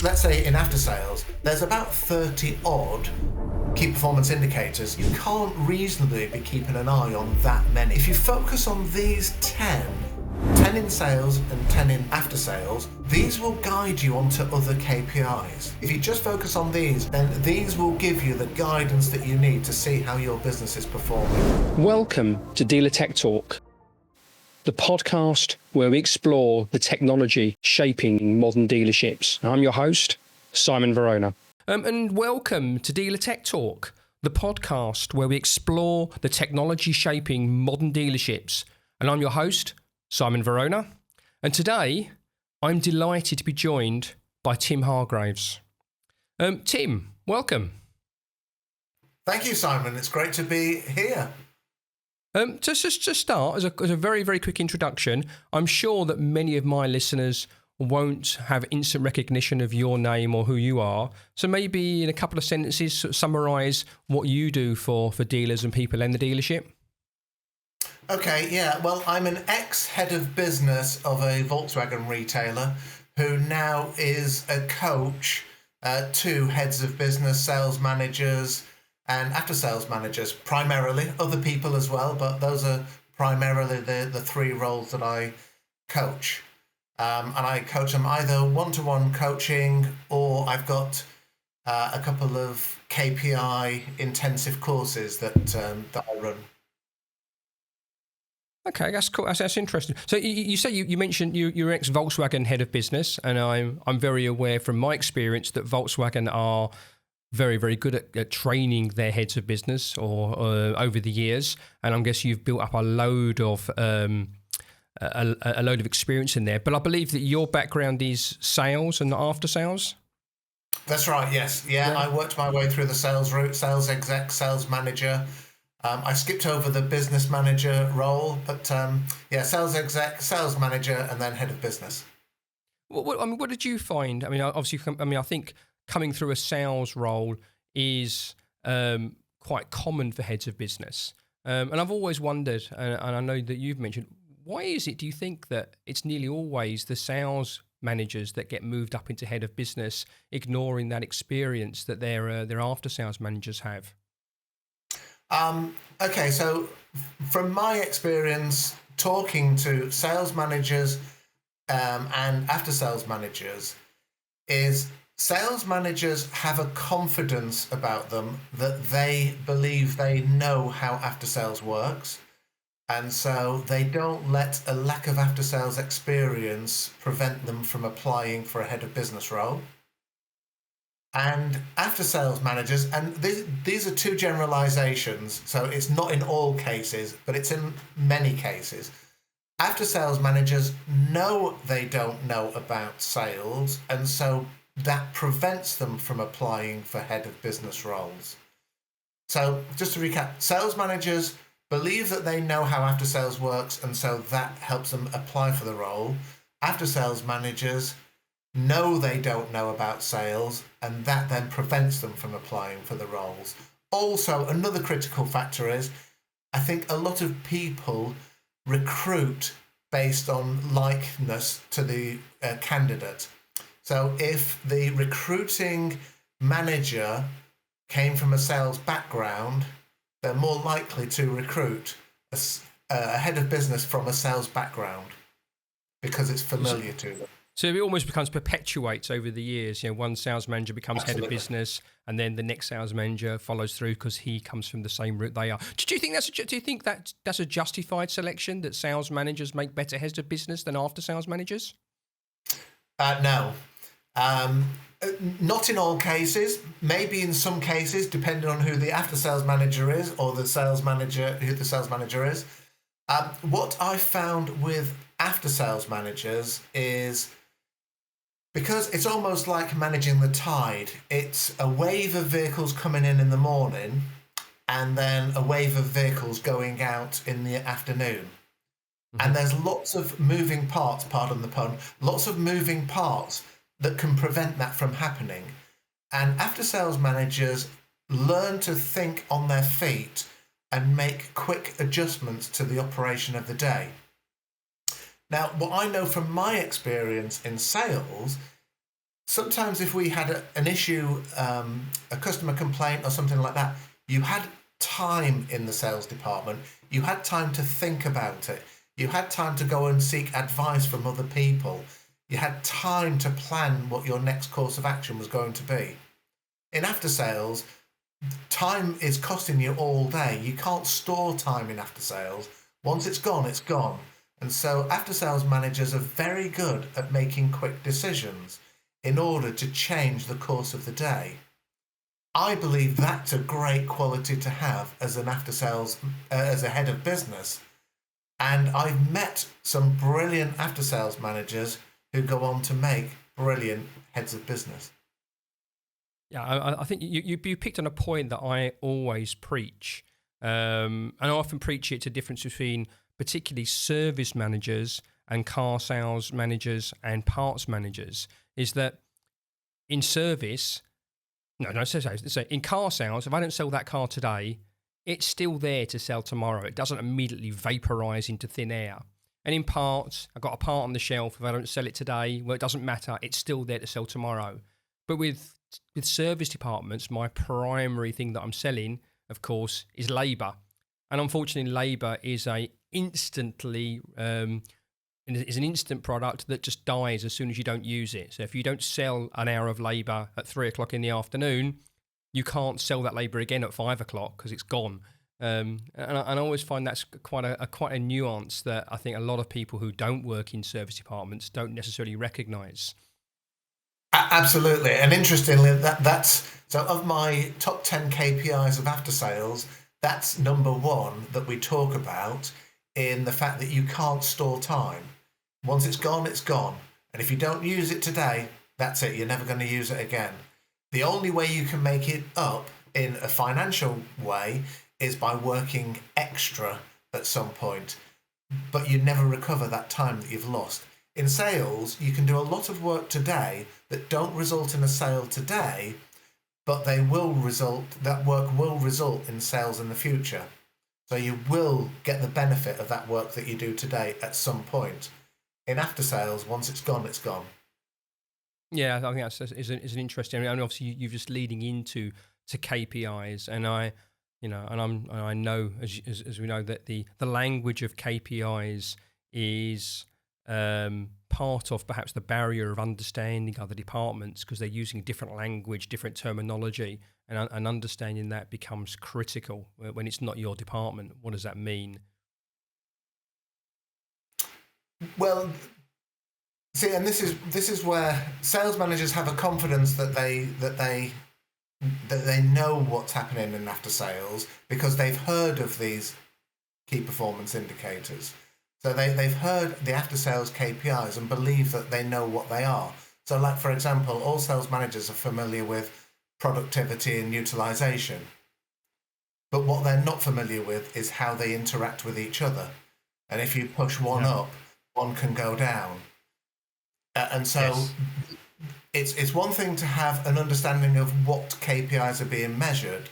let's say in after sales, there's about 30 odd key performance indicators. You can't reasonably be keeping an eye on that many. If you focus on these 10 in sales and 10 in after sales, these will guide you onto other KPIs. If you just focus on these, then these will give you the guidance that you need to see how your business is performing. Welcome to Dealer Tech Talk, the podcast where we explore the technology shaping modern dealerships. I'm your host, Simon Verona. And welcome to Dealer Tech Talk, the podcast where we explore the technology shaping modern dealerships. And I'm your host, Simon Verona. And today, I'm delighted to be joined by Tim Hargraves. Tim, welcome. Thank you, Simon. It's great to be here. Just to start, as a very, very quick introduction, I'm sure that many of my listeners won't have instant recognition of your name or who you are. So maybe in a couple of sentences, sort of summarise what you do for dealers and people in the dealership. Okay, yeah. Well, I'm an ex-head of business of a Volkswagen retailer who now is a coach to heads of business, sales managers, and after-sales managers, primarily. Other people as well, but those are primarily the three roles that I coach. And I coach them either one-to-one coaching, or I've got a couple of KPI intensive courses that I run. Okay, that's cool. That's interesting. So you say you mentioned you're ex-Volkswagen head of business, and I'm very aware from my experience that Volkswagen are very, very good at training their heads of business or over the years, and I guess you've built up a load of experience in there. But I believe that your background is sales and after sales. That's right. Yes. Yeah. I worked my way through the sales route, sales exec, sales manager. I skipped over the business manager role, but sales exec, sales manager, and then head of business. What did you find? I mean, obviously, I think coming through a sales role is quite common for heads of business. And I've always wondered, and I know that you've mentioned, why is it, do you think, that it's nearly always the sales managers that get moved up into head of business, ignoring that experience that their after sales managers have? Okay, so from my experience talking to sales managers and after sales managers, is sales managers have a confidence about them that they believe they know how after sales works. And so they don't let a lack of after sales experience prevent them from applying for a head of business role. And after sales managers, and these are two generalizations, so it's not in all cases, but it's in many cases. After sales managers know they don't know about sales, and so that prevents them from applying for head of business roles. So just to recap, sales managers believe that they know how after sales works, and so that helps them apply for the role. After sales managers know they don't know about sales, and that then prevents them from applying for the roles. Also, another critical factor is, I think a lot of people recruit based on likeness to the candidate. So if the recruiting manager came from a sales background, they're more likely to recruit a head of business from a sales background because it's familiar to them. So it almost perpetuates over the years. You know, one sales manager becomes Absolutely. head of business, and then the next sales manager follows through because he comes from the same route they are. Do you think that's a justified selection, that sales managers make better heads of business than after sales managers? No. Not in all cases. Maybe in some cases, depending on who the after sales manager is or who the sales manager is. What I found with after sales managers is, because it's almost like managing the tide. It's a wave of vehicles coming in the morning, and then a wave of vehicles going out in the afternoon. Mm-hmm. And there's lots of moving parts, pardon the pun, lots of moving parts that can prevent that from happening. And after sales managers learn to think on their feet and make quick adjustments to the operation of the day. Now, what I know from my experience in sales, sometimes if we had an issue, a customer complaint or something like that, you had time in the sales department. You had time to think about it. You had time to go and seek advice from other people. You had time to plan what your next course of action was going to be. In after sales, time is costing you all day. You can't store time in after sales. Once it's gone, it's gone. And so after sales managers are very good at making quick decisions in order to change the course of the day. I believe that's a great quality to have as an after sales, as a head of business. And I've met some brilliant after sales managers who go on to make brilliant heads of business. Yeah, I think you picked on a point that I always preach, and I often preach it to difference between particularly service managers and car sales managers and parts managers, is that in service, so in car sales, if I don't sell that car today, it's still there to sell tomorrow. It doesn't immediately vaporize into thin air. And in parts, I've got a part on the shelf. If I don't sell it today, well, it doesn't matter. It's still there to sell tomorrow. But with service departments, my primary thing that I'm selling, of course, is labour. And unfortunately, labour is an instant product that just dies as soon as you don't use it. So if you don't sell an hour of labour at 3:00 in the afternoon, you can't sell that labour again at 5:00 because it's gone. And I always find that's quite a nuance that I think a lot of people who don't work in service departments don't necessarily recognise. Absolutely, and interestingly, that's so of my top 10 KPIs of after sales, that's number one that we talk about, in the fact that you can't store time. Once it's gone, it's gone, and if you don't use it today, that's it. You're never going to use it again. The only way you can make it up in a financial way is by working extra at some point, but you never recover that time that you've lost. In sales, you can do a lot of work today that don't result in a sale today, but that work will result in sales in the future. So you will get the benefit of that work that you do today at some point. In after sales, once it's gone, it's gone. Yeah, I think that's is an interesting. And obviously, you're just leading into KPIs, and I know as we know that the language of KPIs is part of perhaps the barrier of understanding other departments because they're using different language, different terminology, and understanding that becomes critical when it's not your department. What does that mean? Well, see, and this is where sales managers have a confidence that they know what's happening in after sales because they've heard of these key performance indicators. So they've heard the after sales KPIs and believe that they know what they are. So like, for example, all sales managers are familiar with productivity and utilization. But what they're not familiar with is how they interact with each other. And if you push one up, one can go down. And so it's one thing to have an understanding of what KPIs are being measured,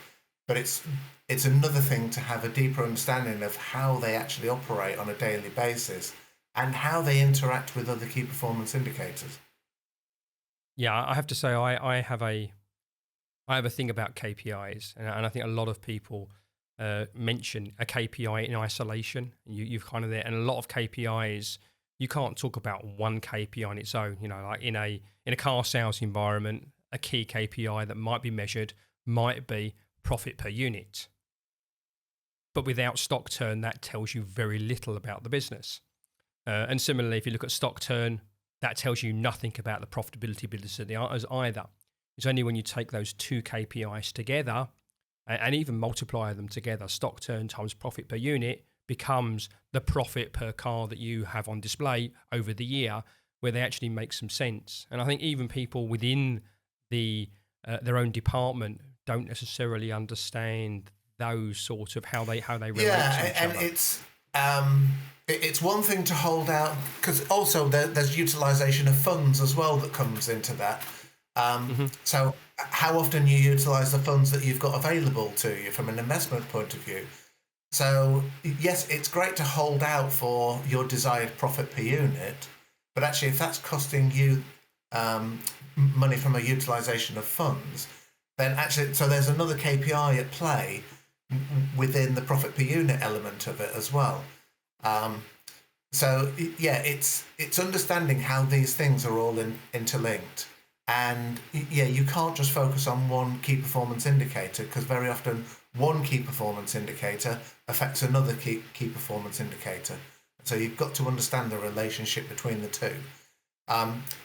but it's another thing to have a deeper understanding of how they actually operate on a daily basis and how they interact with other key performance indicators. Yeah, I have to say I have a thing about KPIs, and I think a lot of people mention a KPI in isolation. You've kind of there, and a lot of KPIs you can't talk about one KPI on its own. You know, like in a car sales environment, a key KPI that might be measured might be profit per unit. But without stock turn, that tells you very little about the business. And similarly, if you look at stock turn, that tells you nothing about the profitability of business either. It's only when you take those two KPIs together and even multiply them together, stock turn times profit per unit becomes the profit per car that you have on display over the year, where they actually make some sense. And I think even people within their own department don't necessarily understand those sort of how they relate to each other. It's one thing to hold out, because also there's utilization of funds as well that comes into that. So how often you utilize the funds that you've got available to you from an investment point of view. So yes, it's great to hold out for your desired profit per unit, but actually if that's costing you money from a utilization of funds, then actually, so there's another KPI at play within the profit per unit element of it as well. So yeah, it's understanding how these things are all interlinked, and yeah, you can't just focus on one key performance indicator, because very often one key performance indicator affects another key performance indicator. So you've got to understand the relationship between the two.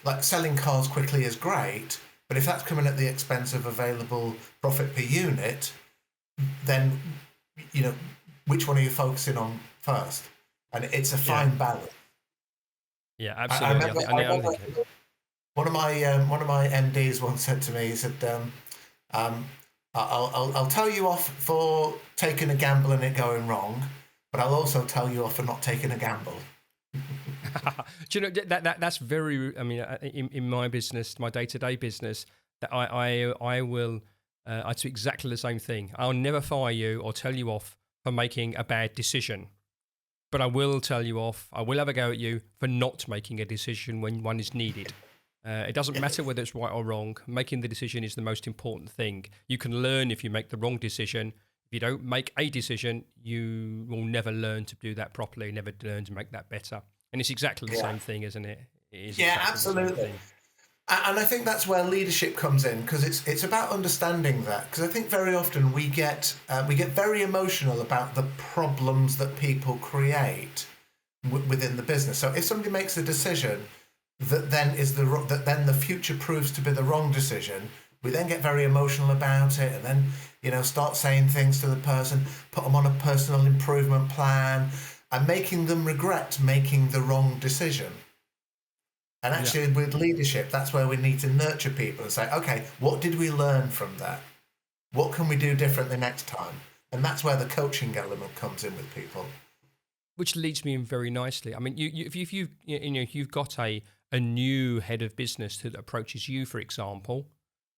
Like selling cars quickly is great, but if that's coming at the expense of available profit per unit, then which one are you focusing on first? And it's a fine balance. Yeah, absolutely. I remember one of my MDs once said to me, he said, I'll tell you off for taking a gamble and it going wrong, but I'll also tell you off for not taking a gamble. Do you know that's very? I mean, in my business, my day-to-day business, that I will I do exactly the same thing. I'll never fire you or tell you off for making a bad decision, but I will tell you off. I will have a go at you for not making a decision when one is needed. It doesn't matter whether it's right or wrong. Making the decision is the most important thing. You can learn if you make the wrong decision. If you don't make a decision, you will never learn to do that properly, never learn to make that better. And it's exactly the same thing, isn't it? It is absolutely. And I think that's where leadership comes in, because it's about understanding that. Because I think very often we get very emotional about the problems that people create within the business. So if somebody makes a decision that then the future proves to be the wrong decision, we then get very emotional about it, and then start saying things to the person, put them on a personal improvement plan, and making them regret making the wrong decision. And actually, with leadership, that's where we need to nurture people and say, okay, what did we learn from that? What can we do differently next time? And that's where the coaching element comes in with people. Which leads me in very nicely. I mean, if you've got a new head of business that approaches you, for example,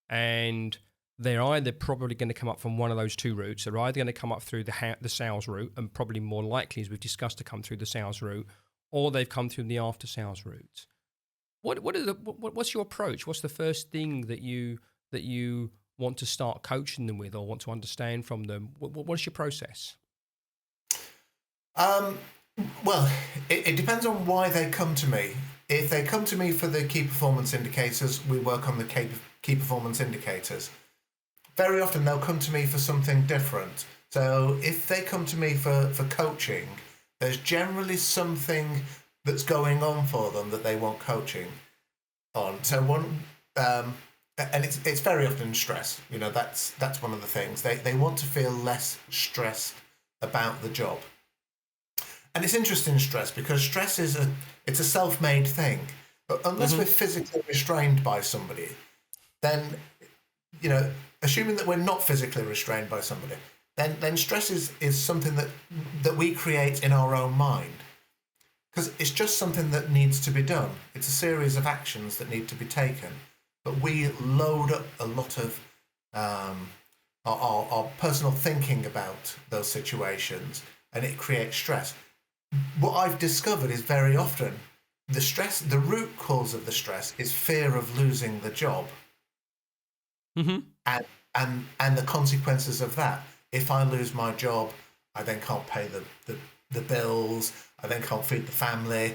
and they're either probably going to come up from one of those two routes. They're either going to come up through the sales route, and probably more likely, as we've discussed, to come through the sales route, or they've come through the after sales route. What's your approach? What's the first thing that you want to start coaching them with, or want to understand from them? What's your process? Well, it depends on why they come to me. If they come to me for the key performance indicators, we work on the key performance indicators. Very often they'll come to me for something different. So if they come to me for coaching, there's generally something that's going on for them that they want coaching on. So and it's very often stress. That's one of the things. They want to feel less stressed about the job. And it's interesting, stress, because stress it's a self-made thing. But unless we're physically restrained by somebody, then assuming that we're not physically restrained by somebody, then stress is something that we create in our own mind. Because it's just something that needs to be done. It's a series of actions that need to be taken. But we load up a lot of our personal thinking about those situations, and it creates stress. What I've discovered is very often the root cause of the stress is fear of losing the job. Mm-hmm. And the consequences of that. If I lose my job, I then can't pay the bills, I then can't feed the family.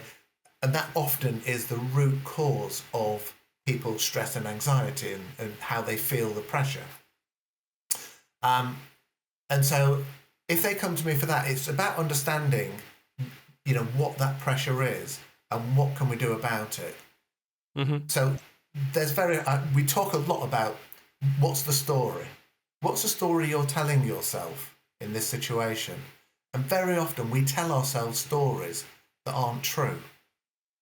And that often is the root cause of people's stress and anxiety and how they feel the pressure. And so if they come to me for that, it's about understanding what that pressure is and what can we do about it. Mm-hmm. So there's we talk a lot about what's the story. What's the story you're telling yourself in this situation? And very often we tell ourselves stories that aren't true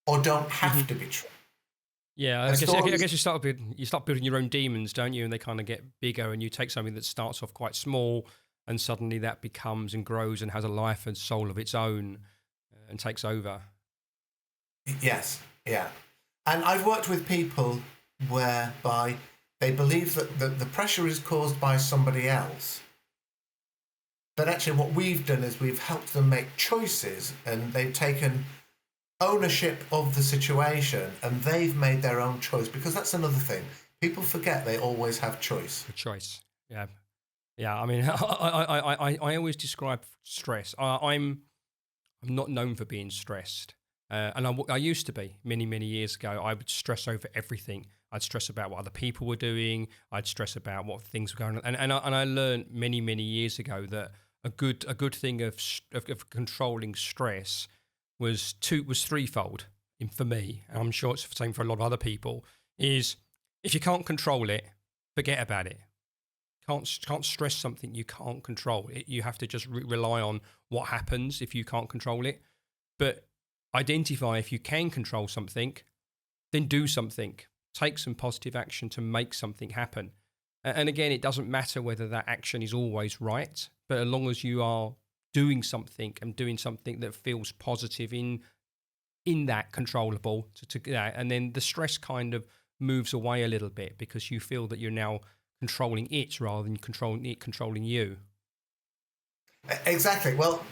or don't have to be true. Yeah, I guess you start building your own demons, don't you? And they kind of get bigger, and you take something that starts off quite small, and suddenly that becomes and grows and has a life and soul of its own, and takes over. Yes, yeah. And I've worked with people whereby they believe that the pressure is caused by somebody else. But actually what we've done is we've helped them make choices, and they've taken ownership of the situation, and they've made their own choice, because that's another thing. People forget they always have choice. A choice. Yeah. Yeah. I mean, I always describe stress. I'm not known for being stressed. And I used to be many years ago. I would stress over everything. I'd stress about what other people were doing. I'd stress about what things were going on. And I learned many years ago that a good thing of controlling stress was threefold for me. And I'm sure it's the same for a lot of other people. Is if you can't control it, forget about it. Can't stress something you can't control. You have to just rely on what happens if you can't control it. But identify if you can control something, then do something. Take some positive action to make something happen. And again, it doesn't matter whether that action is always right, but as long as you are doing something and doing something that feels positive in that controllable, and then the stress kind of moves away a little bit because you feel that you're now controlling it rather than controlling you. Exactly. Well,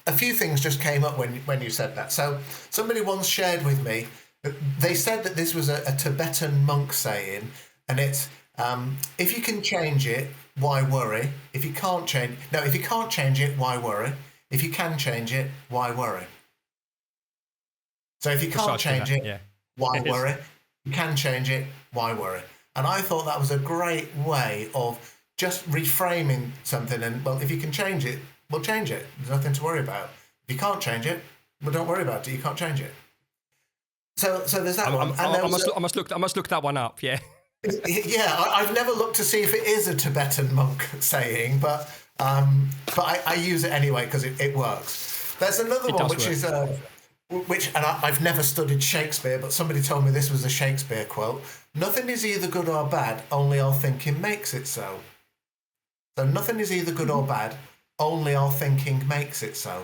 a few things just came up when you said that. So somebody once shared with me, they said that this was a Tibetan monk saying, and it's, if you can change it, why worry? If you can't change it, why worry? If you can change it, why worry? So if you can't change it, why worry? If you can change it, why worry? And I thought that was a great way of just reframing something. And, well, if you can change it, well, change it. There's nothing to worry about. If you can't change it, well, don't worry about it. You can't change it. So there's that one. I must look that one up. Yeah. Yeah, I've never looked to see if it is a Tibetan monk saying, but I use it anyway because it works. There's another one which I've never studied Shakespeare, but somebody told me this was a Shakespeare quote. Nothing is either good or bad, only our thinking makes it so. So nothing is either good or bad, only our thinking makes it so.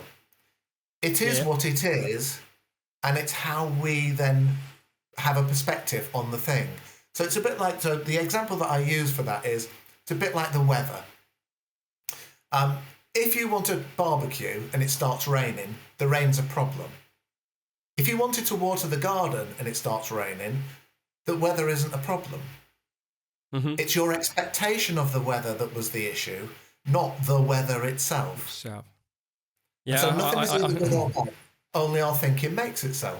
It is what it is, and it's how we then have a perspective on the thing. So it's a bit like, so the example that I use for that is, it's a bit like the weather. If you want a barbecue and it starts raining, the rain's a problem. If you wanted to water the garden and it starts raining, the weather isn't a problem. Mm-hmm. It's your expectation of the weather that was the issue, not the weather itself. So nothing is either good or bad. Only our thinking makes it so.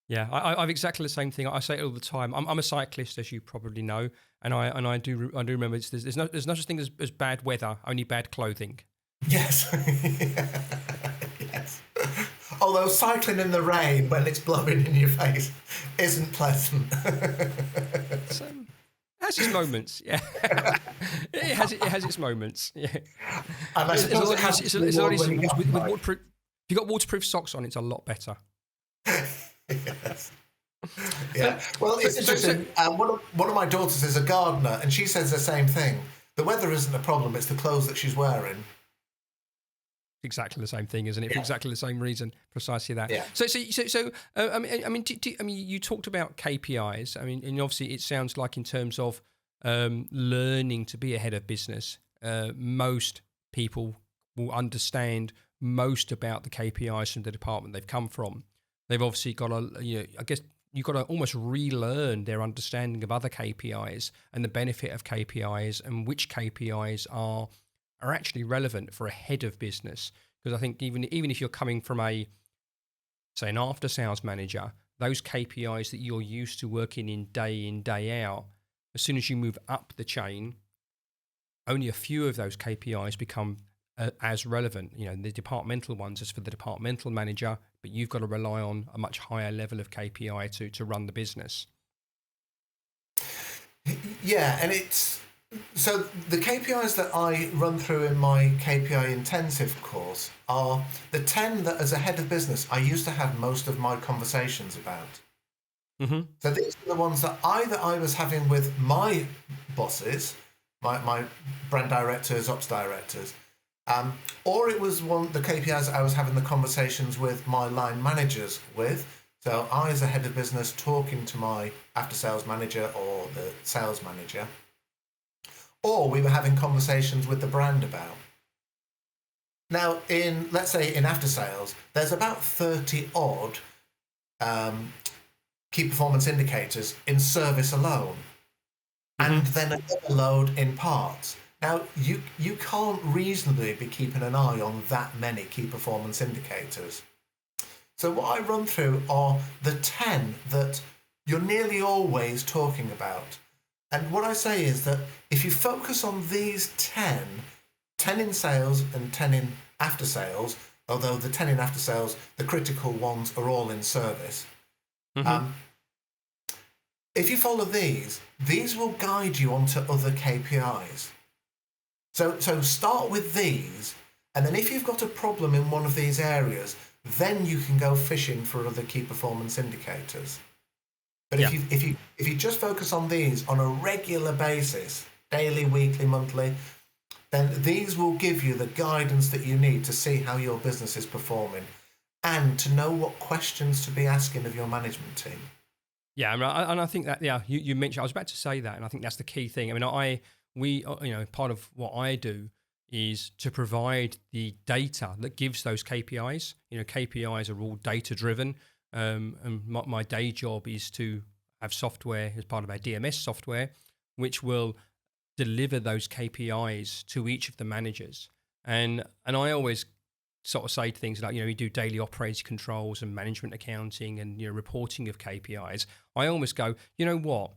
Yeah, I've exactly the same thing. I say it all the time. I'm a cyclist, as you probably know, and I do remember there's no such thing as bad weather, only bad clothing. Yes. Yes. Although cycling in the rain when it's blowing in your face isn't pleasant. It has its moments, yeah. it has its moments, yeah. And I suppose if you've got waterproof socks on, it's a lot better. Yes. Yeah. Well, it's interesting. One of my daughters is a gardener, and she says the same thing. The weather isn't a problem; it's the clothes that she's wearing. Exactly the same thing, isn't it? For exactly the same reason, precisely that. Yeah. So I mean, you talked about KPIs. I mean, and obviously, it sounds like in terms of learning to be a head of business, most people will understand most about the KPIs from the department they've come from. They've obviously got to, I guess you've got to almost relearn their understanding of other KPIs and the benefit of KPIs and which KPIs are actually relevant for a head of business. Because I think even if you're coming from an after sales manager, those KPIs that you're used to working in, day out, as soon as you move up the chain, only a few of those KPIs become as relevant. The departmental ones is for the departmental manager, but you've got to rely on a much higher level of KPI to run the business. Yeah, and so the KPIs that I run through in my KPI intensive course are the 10 that as a head of business I used to have most of my conversations about. Mm-hmm. So these are the ones that either I was having with my bosses, my brand directors, ops directors, or it was the KPIs that I was having the conversations with my line managers with. So I, as a head of business, talking to my after sales manager or the sales manager, or we were having conversations with the brand about. Now, let's say in after sales, there's about 30 odd key performance indicators in service alone, and then another load in parts. Now, you can't reasonably be keeping an eye on that many key performance indicators. So what I run through are the 10 that you're nearly always talking about. And what I say is that if you focus on these 10 in sales and 10 in after sales, although the 10 in after sales, the critical ones are all in service. If you follow these will guide you onto other KPIs. So start with these, and then if you've got a problem in one of these areas, then you can go fishing for other key performance indicators. But if you just focus on these on a regular basis, daily, weekly, monthly, then these will give you the guidance that you need to see how your business is performing and to know what questions to be asking of your management team. Yeah, and I think that, you mentioned, I was about to say that, and I think that's the key thing. I mean, we part of what I do is to provide the data that gives those KPIs. KPIs are all data driven, and my day job is to have software as part of our DMS software, which will deliver those KPIs to each of the managers. And I always sort of say things like, we do daily operating controls and management accounting and reporting of KPIs. I almost go, you know what?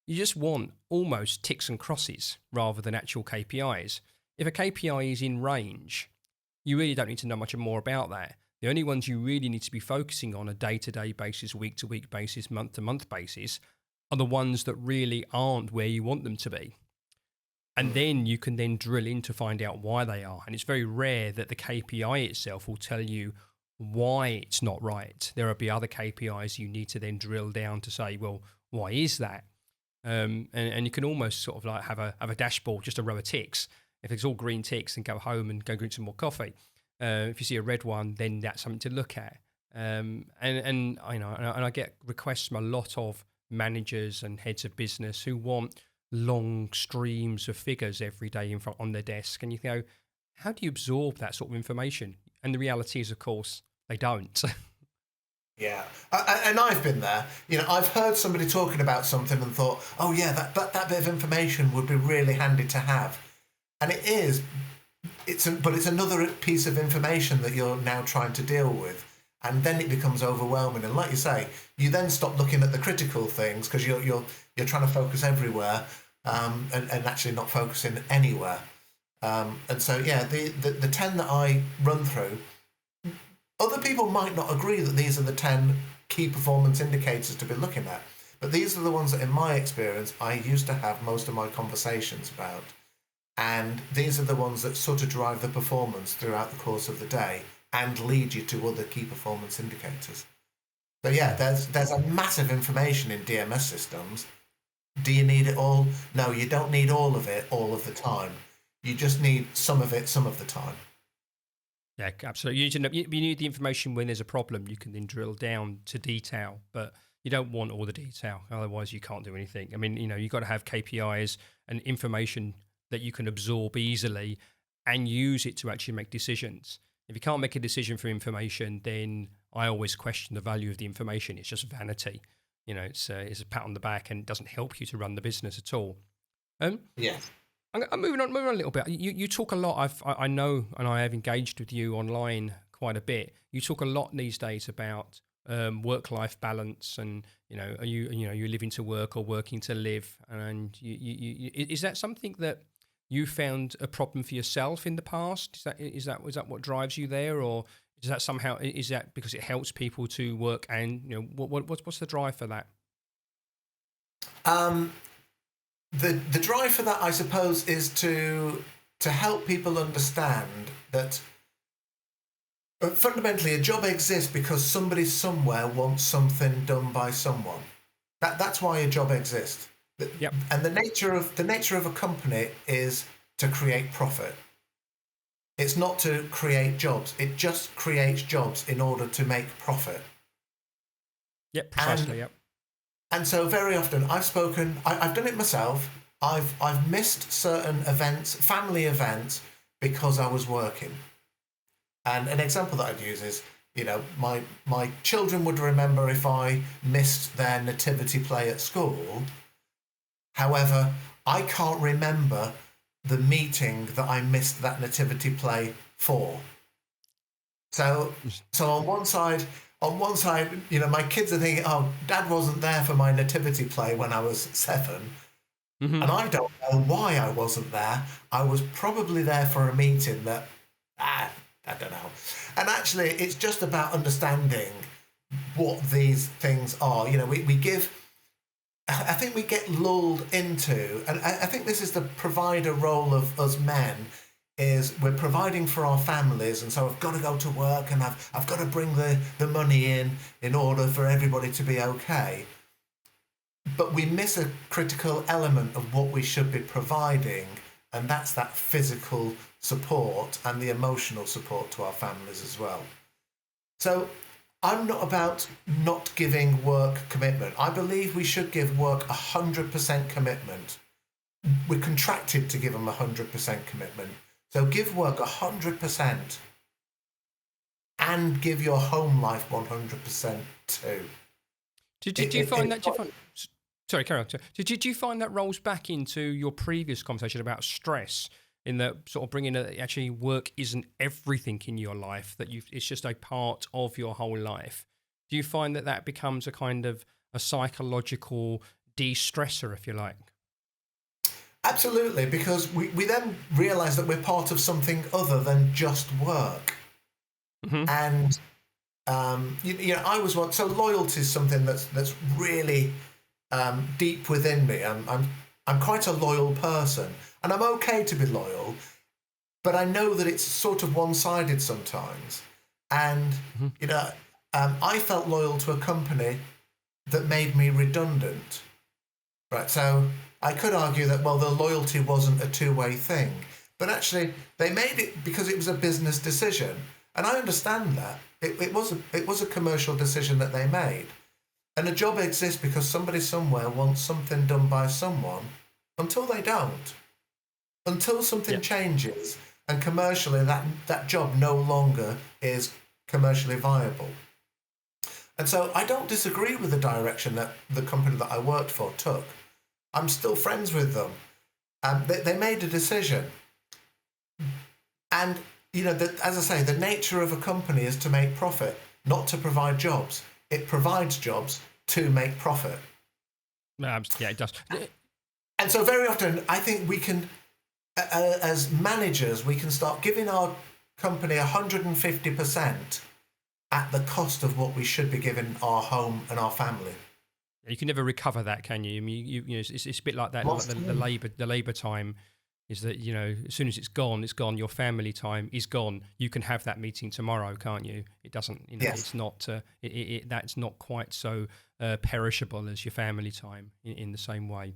You just want almost ticks and crosses rather than actual KPIs. If a KPI is in range, you really don't need to know much more about that. The only ones you really need to be focusing on a day-to-day basis, week-to-week basis, month-to-month basis are the ones that really aren't where you want them to be. And then you can then drill in to find out why they are. And it's very rare that the KPI itself will tell you why it's not right. There will be other KPIs you need to then drill down to say, well, why is that? And you can almost sort of like have a dashboard, just a row of ticks. If it's all green ticks, then go home and go drink some more coffee. If you see a red one, then that's something to look at. And I get requests from a lot of managers and heads of business who want long streams of figures every day in front on their desk, and you go, how do you absorb that sort of information? And the reality is, of course, they don't. Yeah, and I've been there. I've heard somebody talking about something and thought, oh yeah, that bit of information would be really handy to have, and it is. But it's another piece of information that you're now trying to deal with, and then it becomes overwhelming. And like you say, you then stop looking at the critical things because you're trying to focus everywhere, and actually not focusing anywhere. And so the 10 that I run through, other people might not agree that these are the 10 key performance indicators to be looking at, but these are the ones that, in my experience, I used to have most of my conversations about. And these are the ones that sort of drive the performance throughout the course of the day and lead you to other key performance indicators. So yeah, there's a massive information in DMS systems. Do you need it all? No, you don't need all of it all of the time. You just need some of it some of the time. Yeah, absolutely. You need the information when there's a problem. You can then drill down to detail, but you don't want all the detail. Otherwise, you can't do anything. I mean, you've got to have KPIs and information that you can absorb easily and use it to actually make decisions. If you can't make a decision from information, then I always question the value of the information. It's just vanity. It's a pat on the back and it doesn't help you to run the business at all. Yes. I'm moving on a little bit. You talk a lot. I know, and I have engaged with you online quite a bit. You talk a lot these days about work-life balance, and are you living to work or working to live? And is that something that you found a problem for yourself in the past? Is that what drives you there, or is that because it helps people to work? And what's the drive for that? The drive for that, I suppose, is to help people understand that fundamentally a job exists because somebody somewhere wants something done by someone. That's why a job exists. Yep. And the nature of a company is to create profit. It's not to create jobs. It just creates jobs in order to make profit. Yep, precisely. Yep. And so very often I've done it myself. I've missed certain events, family events, because I was working. And an example that I'd use is My children would remember if I missed their nativity play at school. However, I can't remember the meeting that I missed that nativity play for. So on one side, my kids are thinking, "Oh, Dad wasn't there for my nativity play when I was 7." And I don't know why I wasn't there. I was probably there for a meeting that, I don't know. And actually, it's just about understanding what these things are. I think we get lulled into, and I think this is the provider role of us men, is we're providing for our families, and so I've got to go to work and I've got to bring the money in order for everybody to be okay. But we miss a critical element of what we should be providing, and that's that physical support and the emotional support to our families as well. So I'm not about not giving work commitment. I believe we should give work 100% commitment. We're contracted to give them 100% commitment. So give work 100% and give your home life 100% too. Did you find that? Sorry, carry on. Did you find that rolls back into your previous conversation about stress? In that sort of bringing actually work isn't everything in your life, that it's just a part of your whole life. Do you find that becomes a kind of a psychological de-stressor, if you like? Absolutely, because we then realise that we're part of something other than just work. And I was one. So loyalty is something that's really deep within me. I'm quite a loyal person, and I'm okay to be loyal, but I know that it's sort of one-sided sometimes. And I felt loyal to a company that made me redundant, right? So I could argue that, well, the loyalty wasn't a two-way thing, but actually they made it because it was a business decision, and I understand that it was a commercial decision that they made. And a job exists because somebody somewhere wants something done by someone until they don't. Until something changes and commercially that job no longer is commercially viable. And so I don't disagree with the direction that the company that I worked for took. I'm still friends with them. They made a decision. And, as I say, the nature of a company is to make profit, not to provide jobs. It provides jobs to make profit. Yeah, it does. And so very often, I think we can, as managers, we can start giving our company 150% at the cost of what we should be giving our home and our family. You can never recover that, can you? I mean, it's a bit like that. Like the labour time is that as soon as it's gone. Your family time is gone. You can have that meeting tomorrow, can't you? It doesn't. Yes. It's not. That's not quite so perishable as your family time in the same way.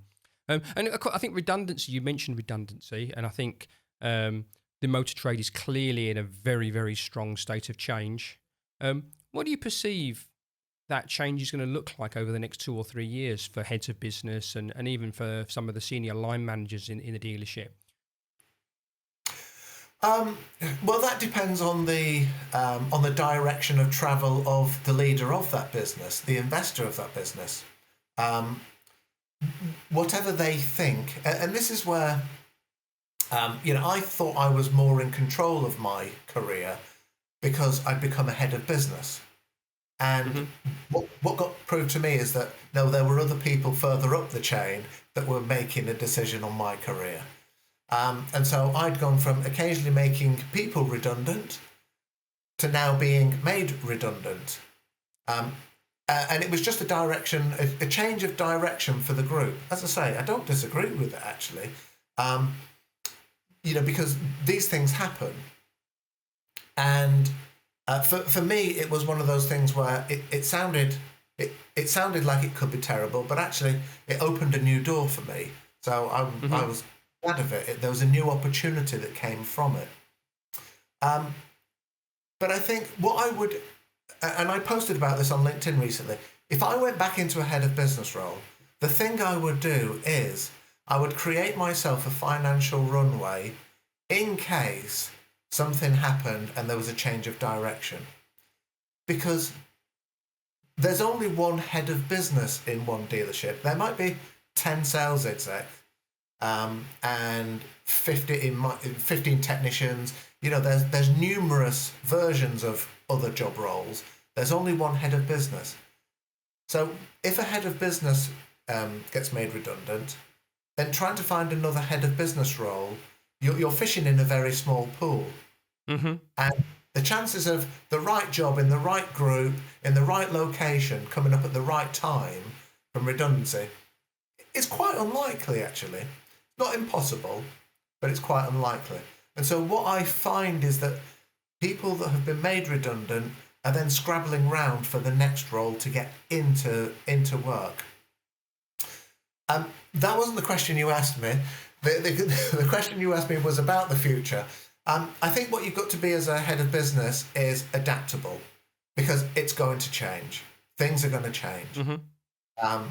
And I think redundancy. You mentioned redundancy, and I think the motor trade is clearly in a very, very strong state of change. What do you perceive that change is going to look like over the next 2 or 3 years for heads of business and even for some of the senior line managers in the dealership? Well, that depends on the direction of travel of the leader of that business, the investor of that business. Whatever they think, and this is where I thought I was more in control of my career because I'd become a head of business. And what got proved to me is that, no, there were other people further up the chain that were making a decision on my career. And so I'd gone from occasionally making people redundant to now being made redundant. And it was just a change of direction for the group. As I say, I don't disagree with it, actually, because these things happen. And for me, it was one of those things where it sounded like it could be terrible, but actually it opened a new door for me. So I was glad of it. There was a new opportunity that came from it. But I think what I would, and I posted about this on LinkedIn recently, if I went back into a head of business role, the thing I would do is I would create myself a financial runway in case something happened and there was a change of direction. because there's only one head of business in one dealership. There might be 10 sales execs and 15 technicians. You know, there's numerous versions of other job roles. There's only one head of business. So if a head of business gets made redundant, then trying to find another head of business role, you're fishing in a very small pool. Mm-hmm. And the chances of the right job in the right group, in the right location, coming up at the right time from redundancy is quite unlikely, actually. Not impossible, but it's quite unlikely. And so what I find is that people that have been made redundant are then scrabbling round for the next role to get into work. That wasn't the question you asked me. The question you asked me was about the future. I think what you've got to be as a head of business is adaptable, because it's going to change. Things are going to change. Mm-hmm.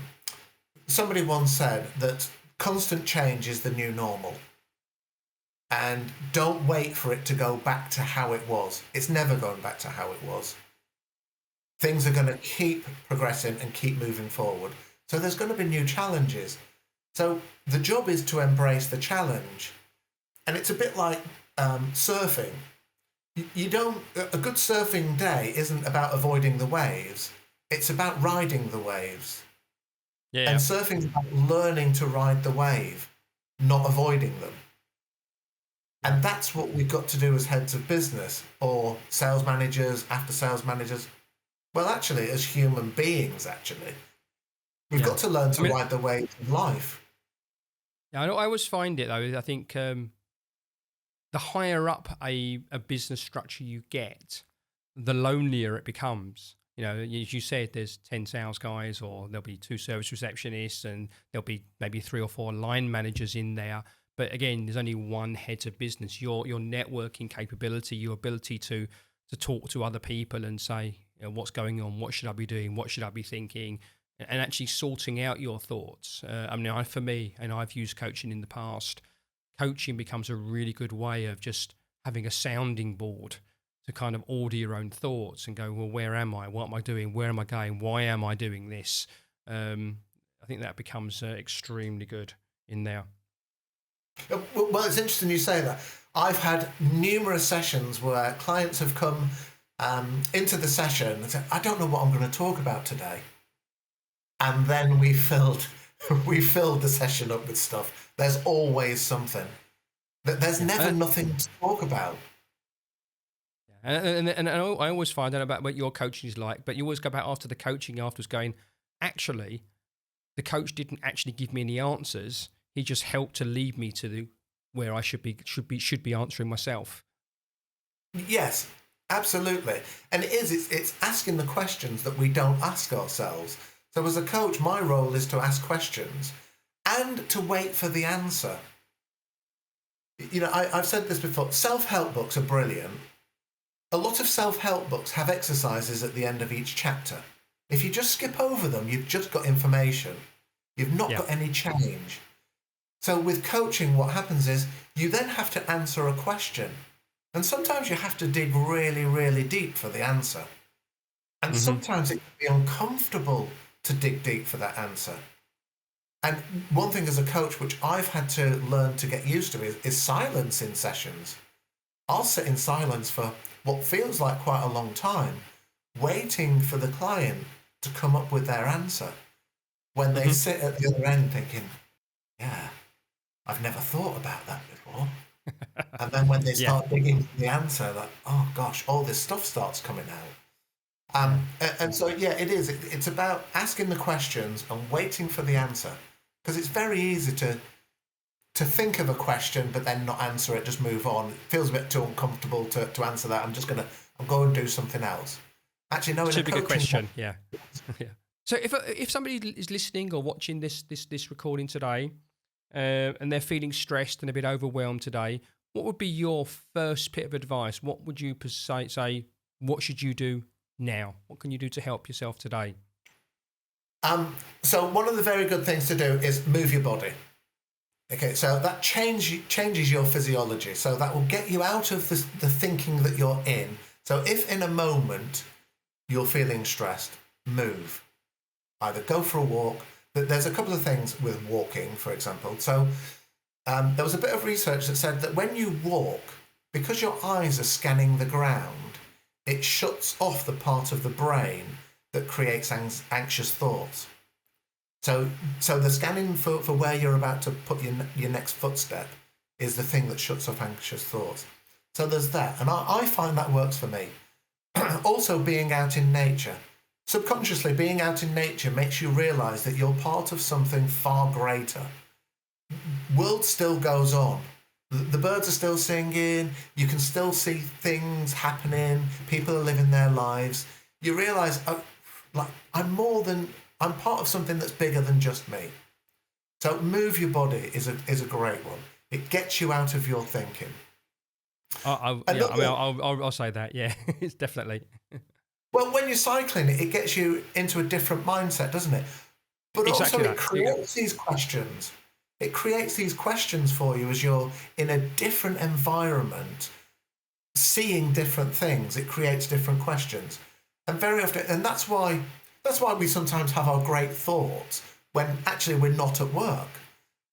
Somebody once said that constant change is the new normal. And don't wait for it to go back to how it was. It's never going back to how it was. Things are going to keep progressing and keep moving forward. So there's going to be new challenges. So the job is to embrace the challenge. And it's a bit like surfing. You don't. A good surfing day isn't about avoiding the waves. It's about riding the waves. Yeah. And surfing is about learning to ride the wave, not avoiding them. And that's what we've got to do as heads of business or sales managers, after sales managers. Well, actually, as human beings, we've got to learn to ride the waves of life. Yeah, I always find it though. I think the higher up a business structure you get, the lonelier it becomes. You know, as you said, there's 10 sales guys, or there'll be 2 service receptionists, and there'll be maybe 3 or 4 line managers in there. But again, there's only one head of business. Your networking capability, your ability to talk to other people and say, you know, what's going on, what should I be doing, what should I be thinking, and actually sorting out your thoughts. I mean, for me, and I've used coaching in the past, coaching becomes a really good way of just having a sounding board to kind of order your own thoughts and go, well, where am I? What am I doing? Where am I going? Why am I doing this? I think that becomes extremely good in there. Well, it's interesting you say that. I've had numerous sessions where clients have come into the session and said, I don't know what I'm going to talk about today. And then we filled the session up with stuff. There's always something. There's never nothing to talk about. And I always find out about what your coaching is like, but you always go back after the coaching afterwards going, actually, the coach didn't actually give me any answers. He just helped to lead me to where I should be answering myself. Yes, absolutely. And it's asking the questions that we don't ask ourselves. So as a coach, my role is to ask questions and to wait for the answer. You know, I've said this before, self-help books are brilliant. A lot of self-help books have exercises at the end of each chapter. If you just skip over them, you've just got information. You've not got any change. So with coaching, what happens is you then have to answer a question. And sometimes you have to dig really, really deep for the answer. And sometimes it can be uncomfortable to dig deep for that answer. And one thing as a coach, which I've had to learn to get used to, is silence in sessions. I'll sit in silence for what feels like quite a long time, waiting for the client to come up with their answer. When they sit at the other end thinking, yeah, I've never thought about that before. And then when they start digging for the answer, like, oh gosh, all this stuff starts coming out. And so, yeah, it is. It's about asking the questions and waiting for the answer. Because it's very easy to think of a question but then not answer it, just move on. It feels a bit too uncomfortable to answer that. I'm going to do something else. Actually, no, it's a good question. Yeah. So if somebody is listening or watching this recording today, and they're feeling stressed and a bit overwhelmed today, what would be your first bit of advice? What would you say? What should you do now? What can you do to help yourself today? So one of the very good things to do is move your body. Okay, so that changes your physiology. So that will get you out of the thinking that you're in. So if in a moment you're feeling stressed, move. Either go for a walk. There's a couple of things with walking, for example. So there was a bit of research that said that when you walk, because your eyes are scanning the ground, it shuts off the part of the brain that creates anxious thoughts. So the scanning for where you're about to put your next footstep is the thing that shuts off anxious thoughts. So there's that. And I find that works for me. Also, being out in nature. Subconsciously, being out in nature makes you realise that you're part of something far greater. World still goes on. The birds are still singing. You can still see things happening. People are living their lives. You realise, I'm part of something that's bigger than just me. So move your body is a great one. It gets you out of your thinking. I'll say that. Yeah, it's definitely. Well, when you're cycling, it gets you into a different mindset, doesn't it? But exactly also it creates these questions. It creates these questions for you as you're in a different environment, seeing different things. It creates different questions. And very often, and that's why we sometimes have our great thoughts when actually we're not at work.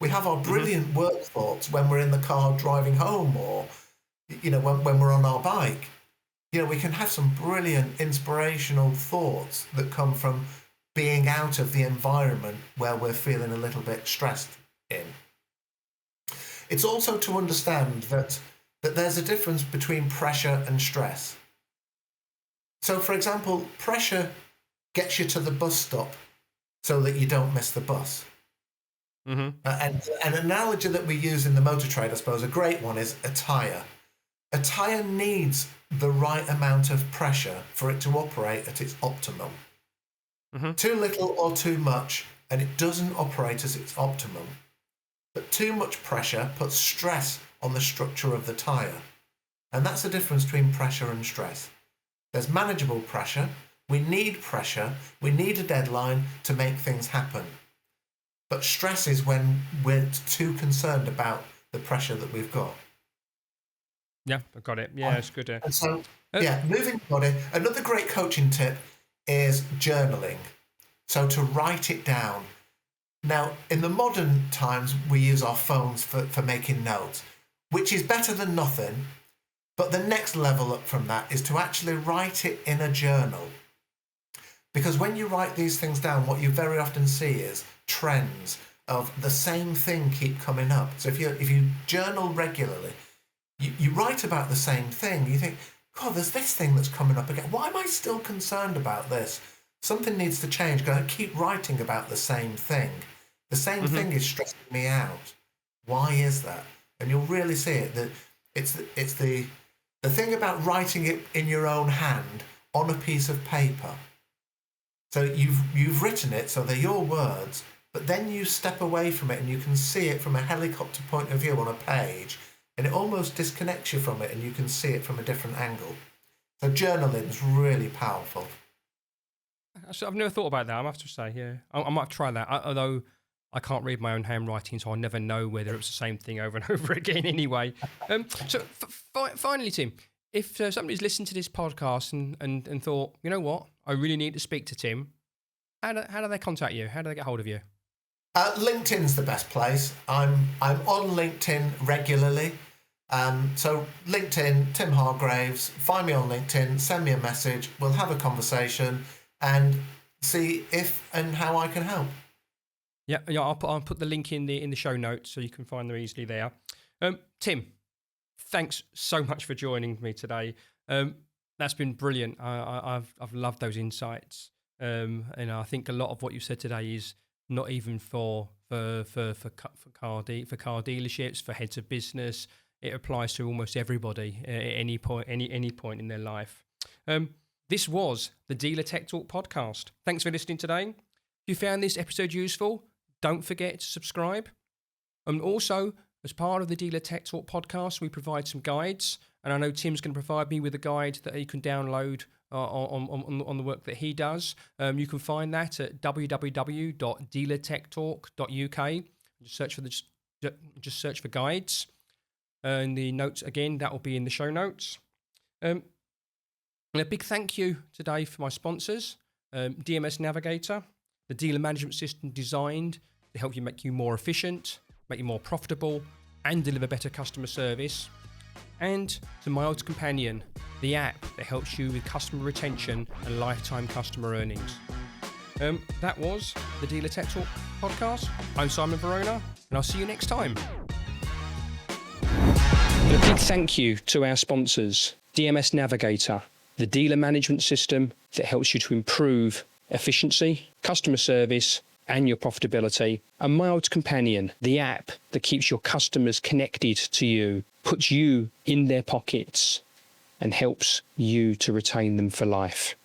We have our brilliant work thoughts when we're in the car driving home, or when we're on our bike. We can have some brilliant inspirational thoughts that come from being out of the environment where we're feeling a little bit stressed in. It's also to understand that there's a difference between pressure and stress. So, for example, pressure gets you to the bus stop so that you don't miss the bus. And an analogy that we use in the motor trade, I suppose, a great one is a tyre. A tyre needs the right amount of pressure for it to operate at its optimum. Too little or too much, and it doesn't operate as its optimum. But too much pressure puts stress on the structure of the tyre. And that's the difference between pressure and stress. There's manageable pressure. We need pressure. We need a deadline to make things happen. But stress is when we're too concerned about the pressure that we've got. Yeah, I got it. Yeah, it's good. And so, moving the body. Another great coaching tip is journaling. So to write it down. Now, in the modern times, we use our phones for making notes, which is better than nothing. But the next level up from that is to actually write it in a journal. Because when you write these things down, what you very often see is trends of the same thing keep coming up. So if you journal regularly, you write about the same thing. You think, God, there's this thing that's coming up again. Why am I still concerned about this? Something needs to change. I keep writing about the same thing. The same thing is stressing me out. Why is that? And you'll really see it. That it's the thing about writing it in your own hand on a piece of paper. So you've written it, so they're your words, but then you step away from it and you can see it from a helicopter point of view on a page, and it almost disconnects you from it and you can see it from a different angle. So journaling is really powerful. So I've never thought about that, I have to say, yeah. I might try that, although I can't read my own handwriting, so I'll never know whether it's the same thing over and over again anyway. Finally, Tim, if somebody's listened to this podcast and thought, you know what, I really need to speak to Tim, how do they contact you? How do they get hold of you? LinkedIn's the best place. I'm on LinkedIn regularly. So LinkedIn, Tim Hargraves, find me on LinkedIn, send me a message, we'll have a conversation and see if and how I can help. Yeah, I'll put the link in the show notes so you can find them easily there. Tim, thanks so much for joining me today. That's been brilliant. I've loved those insights. I think a lot of what you said today is not even for car dealerships, for heads of business. It applies to almost everybody at any point in their life. This was the Dealer Tech Talk podcast. Thanks for listening today. If you found this episode useful, don't forget to subscribe. And also, as part of the Dealer Tech Talk podcast, we provide some guides. And I know Tim's going to provide me with a guide that you can download on the work that he does. You can find that at www.dealertechtalk.uk. Just search for guides. And the notes, again, that will be in the show notes. And a big thank you today for my sponsors, DMS Navigator, the dealer management system designed to help you make you more efficient, make you more profitable, and deliver better customer service. And to My Old Companion, the app that helps you with customer retention and lifetime customer earnings. That was the Dealer Tech Talk podcast. I'm Simon Verona, and I'll see you next time. And a big thank you to our sponsors, DMS Navigator, the dealer management system that helps you to improve efficiency, customer service, and your profitability. And My Old Companion, the app that keeps your customers connected to you, puts you in their pockets, and helps you to retain them for life.